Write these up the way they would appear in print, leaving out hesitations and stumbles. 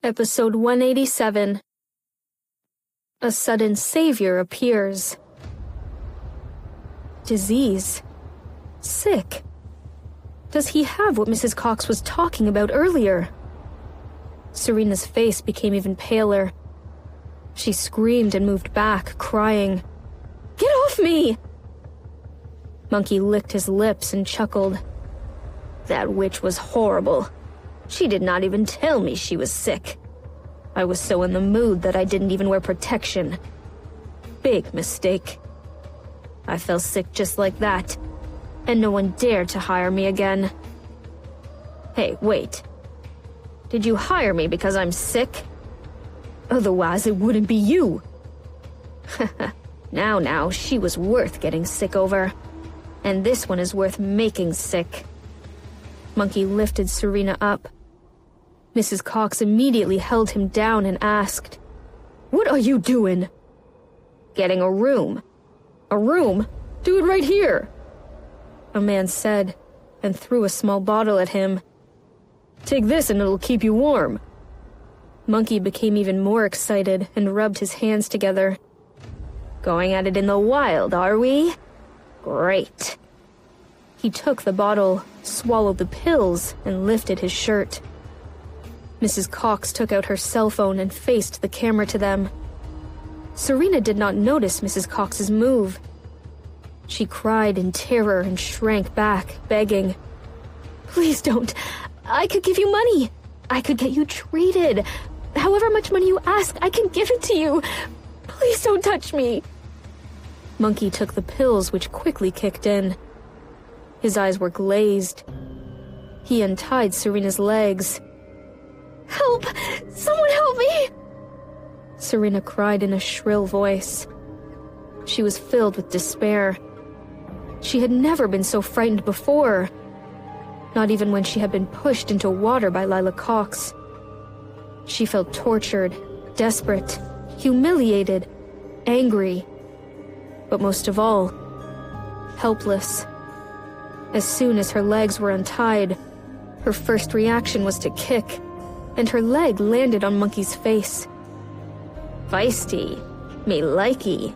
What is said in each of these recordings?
Episode 187. A sudden savior appears. Disease. Sick. Does he have what Mrs. Cox was talking about earlier? Serena's face became even paler. She screamed and moved back, crying, "Get off me!" Monkey licked his lips and chuckled. "That witch was horrible. She did not even tell me she was sick. I was so in the mood that I didn't even wear protection. Big mistake. I fell sick just like that, and no one dared to hire me again." "Hey, wait. Did you hire me because I'm sick? Otherwise it wouldn't be you." Now, she was worth getting sick over. And this one is worth making sick. Monkey lifted Serena up. Mrs. Cox immediately held him down and asked, "What are you doing?" "Getting a room." "A room? Do it right here," a man said, and threw a small bottle at him. "Take this and it'll keep you warm." Monkey became even more excited and rubbed his hands together. "Going at it in the wild, are we? Great." He took the bottle, swallowed the pills, and lifted his shirt. Mrs. Cox took out her cell phone and faced the camera to them. Serena did not notice Mrs. Cox's move. She cried in terror and shrank back, begging, "Please don't. I could give you money. I could get you treated. However much money you ask, I can give it to you. Please don't touch me." Monkey took the pills, which quickly kicked in. His eyes were glazed. He untied Serena's legs. "Help! Someone help me!" Serena cried in a shrill voice. She was filled with despair. She had never been so frightened before, not even when she had been pushed into water by Lila Cox. She felt tortured, desperate, humiliated, angry, but most of all, helpless. As soon as her legs were untied, her first reaction was to kick, and her leg landed on Monkey's face. "Feisty, me likey."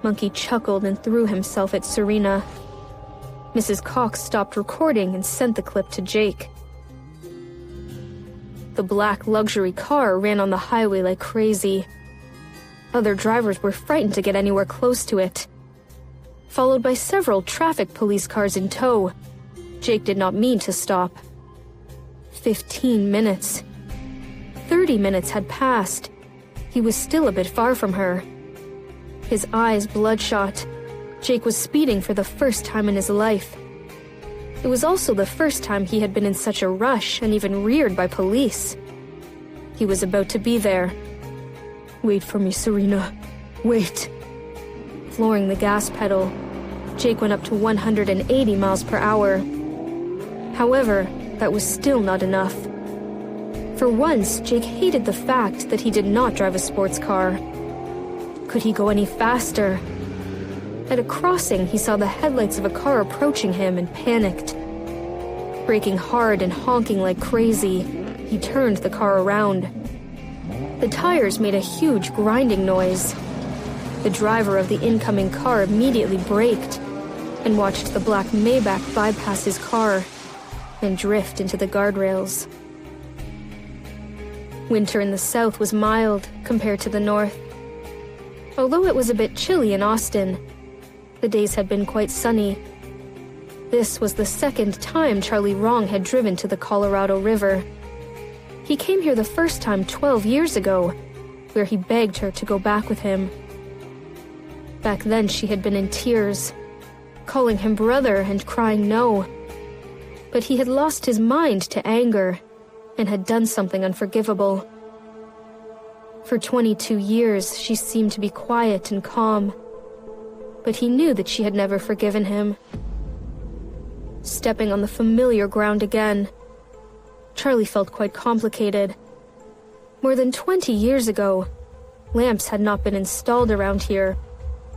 Monkey chuckled and threw himself at Serena. Mrs. Cox stopped recording and sent the clip to Jake. The black luxury car ran on the highway like crazy. Other drivers were frightened to get anywhere close to it. Followed by several traffic police cars in tow, Jake did not mean to stop. 15 minutes. 30 minutes had passed. He was still a bit far from her. His eyes bloodshot. Jake was speeding for the first time in his life. It was also the first time he had been in such a rush and even reared by police. He was about to be there. "Wait for me, Serena. Wait." Flooring the gas pedal, Jake went up to 180 miles per hour. However, that was still not enough. For once, Jake hated the fact that he did not drive a sports car. Could he go any faster? At a crossing, he saw the headlights of a car approaching him and panicked. Braking hard and honking like crazy, he turned the car around. The tires made a huge grinding noise. The driver of the incoming car immediately braked and watched the black Maybach bypass his car and drift into the guardrails. Winter in the south was mild compared to the north. Although it was a bit chilly in Austin, the days had been quite sunny. This was the second time Charlie Wrong had driven to the Colorado River. He came here the first time 12 years ago, where he begged her to go back with him. Back then she had been in tears, calling him brother and crying no. But he had lost his mind to anger and had done something unforgivable. For 22 years, she seemed to be quiet and calm, but he knew that she had never forgiven him. Stepping on the familiar ground again, Charlie felt quite complicated. More than 20 years ago, lamps had not been installed around here,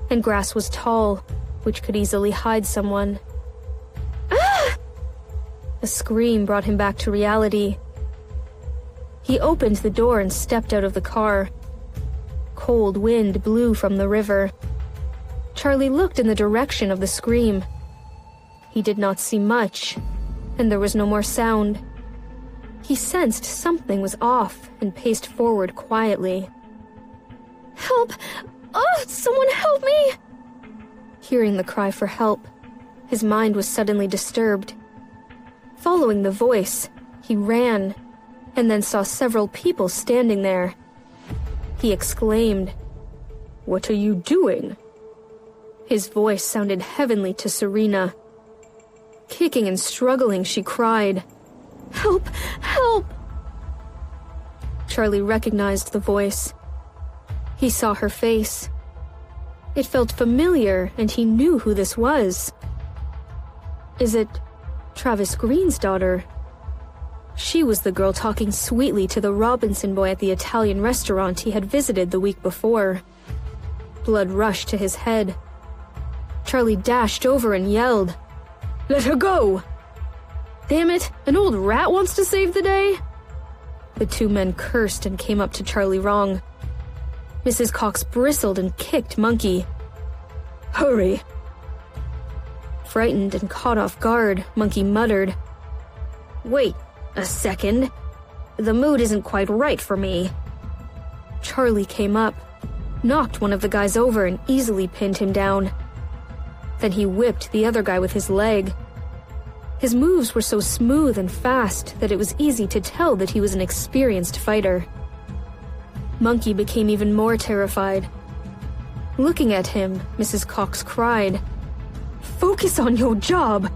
and grass was tall, which could easily hide someone. "Ah!" A scream brought him back to reality. He opened the door and stepped out of the car. Cold wind blew from the river. Charlie looked in the direction of the scream. He did not see much, and there was no more sound. He sensed something was off and paced forward quietly. "Help! Oh, someone help me!" Hearing the cry for help, his mind was suddenly disturbed. Following the voice, he ran, and then saw several people standing there. He exclaimed, "What are you doing?" His voice sounded heavenly to Serena. Kicking and struggling, she cried, "Help! Help!" Charlie recognized the voice. He saw her face. It felt familiar, and he knew who this was. Is it Travis Green's daughter? She was the girl talking sweetly to the Robinson boy at the Italian restaurant he had visited the week before. Blood rushed to his head. Charlie dashed over and yelled, "Let her go!" "Damn it, an old rat wants to save the day?" The two men cursed and came up to Charlie wrong. Mrs. Cox bristled and kicked Monkey. "Hurry!" Frightened and caught off guard, Monkey muttered, "Wait a second. The mood isn't quite right for me." Charlie came up, knocked one of the guys over and easily pinned him down. Then he whipped the other guy with his leg. His moves were so smooth and fast that it was easy to tell that he was an experienced fighter. Monkey became even more terrified. Looking at him, Mrs. Cox cried, "Focus on your job!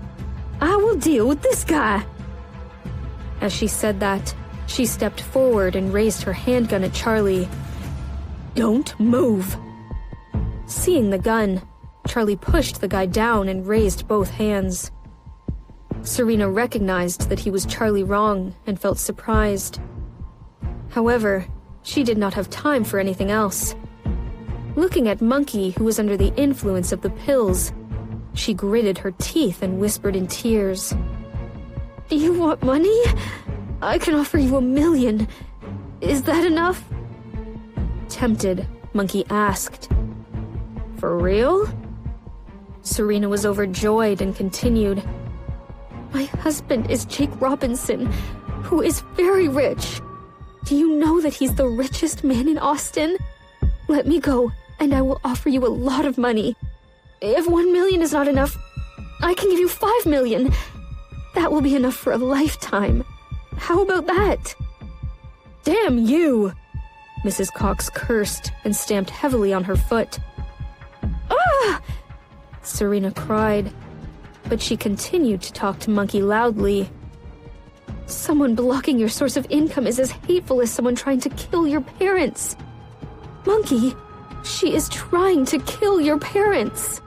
I will deal with this guy!" As she said that, she stepped forward and raised her handgun at Charlie. "Don't move!" Seeing the gun, Charlie pushed the guy down and raised both hands. Serena recognized that he was Charlie Wrong and felt surprised. However, she did not have time for anything else. Looking at Monkey, who was under the influence of the pills, she gritted her teeth and whispered in tears, "Do you want money? I can offer you $1 million. Is that enough?" Tempted, Monkey asked, "For real?" Serena was overjoyed and continued, "My husband is Jake Robinson, who is very rich. Do you know that he's the richest man in Austin? Let me go, and I will offer you a lot of money. If $1 million is not enough, I can give you $5 million. That will be enough for a lifetime. How about that?" "Damn you!" Mrs. Cox cursed and stamped heavily on her foot. "Ah!" Serena cried, but she continued to talk to Monkey loudly. "Someone blocking your source of income is as hateful as someone trying to kill your parents. Monkey, she is trying to kill your parents."